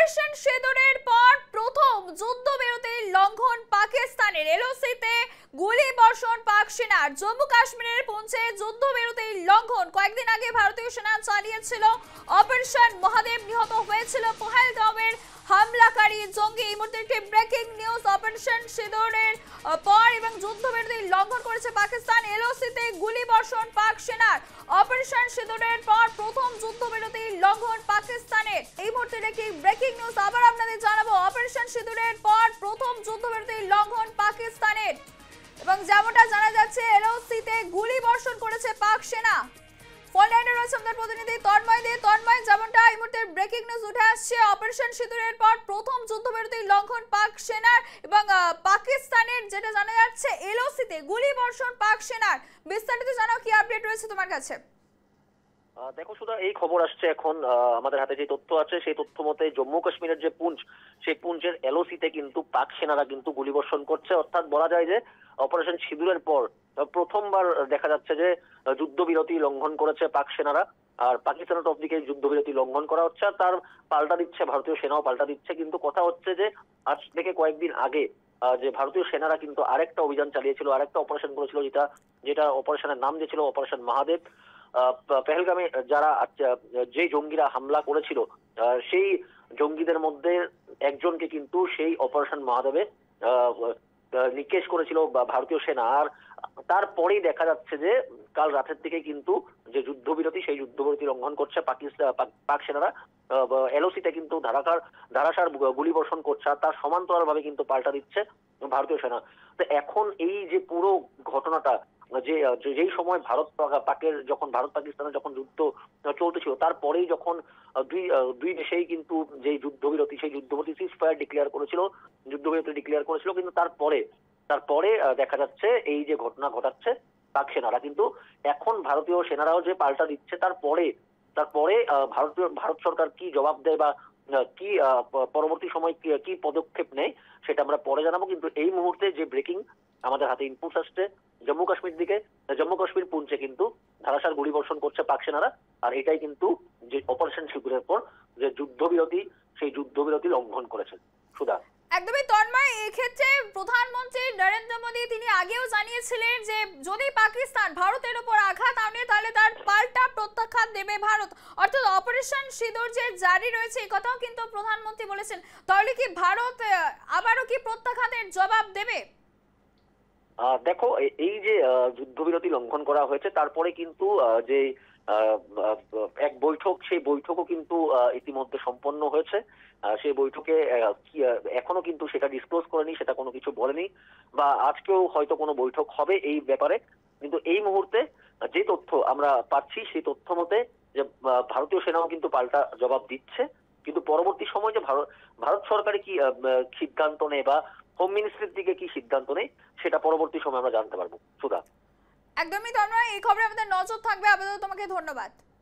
Operation সিঁদুরের পর প্রথম যুদ্ধবিরতির লঙ্ঘন পাকিস্তানের। এলওসিতে গুলি বর্ষণ পাক সেনার। জম্মু কাশ্মীরের পুঞ্চে যুদ্ধবিরতির লঙ্ঘন। কয়েকদিন আগে ভারতীয় সেনা চালিয়েছিল অপারেশন মহাদেব। নিহত হয়েছিল পহেলগাঁওয়ের হামলাকারী জঙ্গি। এই মুহূর্তে একটি ব্রেকিং নিউজ। অপারেশন সিঁদুরের পর এবং যুদ্ধবিরতির লঙ্ঘন করেছে পাকিস্তান। এলওসিতে গুলি বর্ষণ পাক সেনার। অপারেশন সিঁদুরের পর প্রথম যুদ্ধবিরতির লঙ্ঘন পাকিস্তানের। এই মুহূর্তে একটি ব্রেকিং নিউজ আবার আপনাদের জানাবো। অপারেশন সিঁদুরের পর প্রথম যুদ্ধবিরতির লঙ্ঘন পাকিস্তানের এবং যেমনটা জানা যাচ্ছে এলওসিতে গুলি বর্ষণ করেছে পাক সেনা। ফোন লাইনে রয়েছে আমাদের প্রতিনিধি তন্ময় দে। তন্ময়, যেমনটা এই মুহূর্তে ব্রেকিং নিউজ উঠে আসছে, অপারেশন সিঁদুরের পর প্রথম যুদ্ধবিরতির লঙ্ঘন পাক সেনার এবং পাকিস্তানের, যেটা জানা যাচ্ছে এলওসিতে গুলি বর্ষণ পাক সেনার। বিস্তারিত জানাও, কি আপডেট রয়েছে তোমার কাছে? দেখো সুধা, এই খবর আসছে এখন আমাদের হাতে যে তথ্য আছে সেই তথ্য মতে জম্মু কাশ্মীরের যে পুঞ্চ, সেই পুঞ্চের এলওসিতে কিন্তু পাক সেনারা কিন্তু গুলিবর্ষণ করছে। অর্থাৎ বলা যায় যে অপারেশন সিঁদুরের পর প্রথমবার দেখা যাচ্ছে যে যুদ্ধবিরতি লঙ্ঘন করেছে পাক সেনারা। আর পাকিস্তানের তরফ থেকে যুদ্ধবিরতি লঙ্ঘন করা হচ্ছে, আর তার পাল্টা দিচ্ছে ভারতীয় সেনাও পাল্টা দিচ্ছে। কিন্তু কথা হচ্ছে যে আজ থেকে কয়েকদিন আগে যে ভারতীয় সেনারা কিন্তু আরেকটা অভিযান চালিয়েছিল, আরেকটা অপারেশন করেছিল, যেটা অপারেশনের নাম দিয়েছিল অপারেশন মহাদেব। পেহেলগামে যারা যে জঙ্গিরা হামলা করেছিল সেই জঙ্গিদের মধ্যে একজনকে কিন্তু সেই অপারেশন মহাদেবে নিকেশ করেছিল ভারতীয় সেনা। আর তারপরেই দেখা যাচ্ছে যে কাল রাতের থেকে কিন্তু যে যুদ্ধবিরতি, সেই যুদ্ধবিরতি লঙ্ঘন করছে পাক সেনারা। এলওসিতে কিন্তু ধারাসার গুলি বর্ষণ করছে, আর তার সমান্তরাল ভাবে কিন্তু পাল্টা দিচ্ছে ভারতীয় সেনা। তো এখন এই যে পুরো ঘটনাটা, যে যেই সময় ভারত পাকিস্তানের যখন যুদ্ধ চলতেছিল, তারপরেই যখন দুই দেশেই কিন্তু যে যুদ্ধবিরতি, সেই যুদ্ধবিরতি সিজফায়ার যুদ্ধবিরতি ডিক্লেয়ার করেছিল। কিন্তু তারপরে দেখা যাচ্ছে এই যে ঘটনা ঘটাচ্ছে পাক সেনারা। কিন্তু এখন ভারতীয় সেনারাও যে পাল্টা দিচ্ছে, তারপরে ভারত সরকার কি জবাব দেয় বা কি পরবর্তী সময় কি পদক্ষেপ নেয় সেটা আমরা পরে জানাবো। কিন্তু এই মুহূর্তে যে ব্রেকিং আমাদের হাতে ইনপুট আসছে, জম্মু কাশ্মীর পুঞ্চে কিন্তু ধারাসার গুলি বর্ষণ করছে পাক সেনারা। আর এটাই কিন্তু যে অপারেশন সিঁদুরের পর যে যুদ্ধবিরতি, সেই যুদ্ধবিরতি লঙ্ঘন করেছে। সুধা, একদমই তন্ময়, এই ক্ষেত্রে প্রধানমন্ত্রী নরেন্দ্র মোদী তিনি আগেও জানিয়েছিলেন যে যদি পাকিস্তান ভারতের উপর আঘাত আনে তাহলে তার পাল্টা প্রত্যাঘাত দেবে ভারত। অর্থাৎ অপারেশন সিঁদুর যে জারি রয়েছে এই কথাও কিন্তু প্রধানমন্ত্রী বলেছেন। তাহলে কি ভারত আবারও কি প্রত্যাঘাতের জবাব দেবে? দেখো, এই যে যুদ্ধবিরতি লঙ্ঘন করা হয়েছে, তারপরে কিন্তু যে এক বৈঠক, সেই বৈঠকও কিন্তু ইতিমধ্যে সম্পন্ন হয়েছে। সেই বৈঠকে এখনো কিন্তু সেটা ডিসক্লোজ করেনি, সেটা কোনো কিছু বলেনি, বা আজকেও হয়তো কোনো বৈঠক হবে এই ব্যাপারে। কিন্তু এই মুহূর্তে যে তথ্য আমরা পাচ্ছি সেই তথ্য মতে যে ভারতীয় সেনাও কিন্তু পাল্টা জবাব দিচ্ছে। কিন্তু পরবর্তী সময় যে ভারত সরকারে কি সিদ্ধান্ত নেয় বা হোম মিনিস্ট্রির দিকে কি সিদ্ধান্ত নেই সেটা পরবর্তী সময় আমরা জানতে পারবো। সুধা, একদমই তন্ময়, এই খবরে আমাদের নজর থাকবে। আপাতত তোমাকে ধন্যবাদ।